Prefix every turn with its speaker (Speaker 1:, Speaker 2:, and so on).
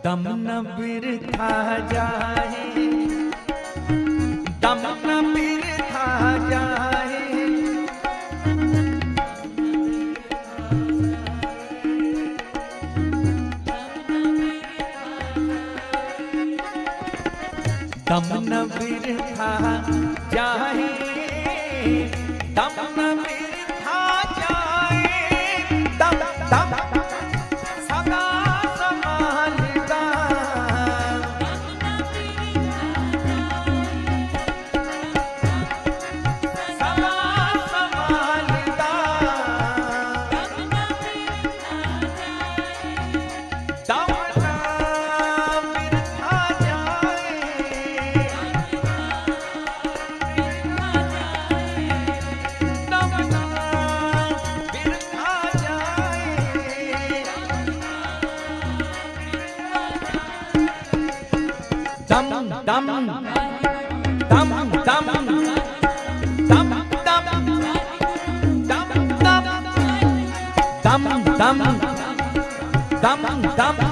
Speaker 1: दम न बिरथा जाए, दम न बिरथा जाए, दम न बिरथा जाए, दम न बिरथा जाए, दम दम सदा संभालता, सदा संभालता, दम न बिरथा जाए, दम न बिरथा जाए, दम दम दम दम दम दम दम दम दम दम दम दम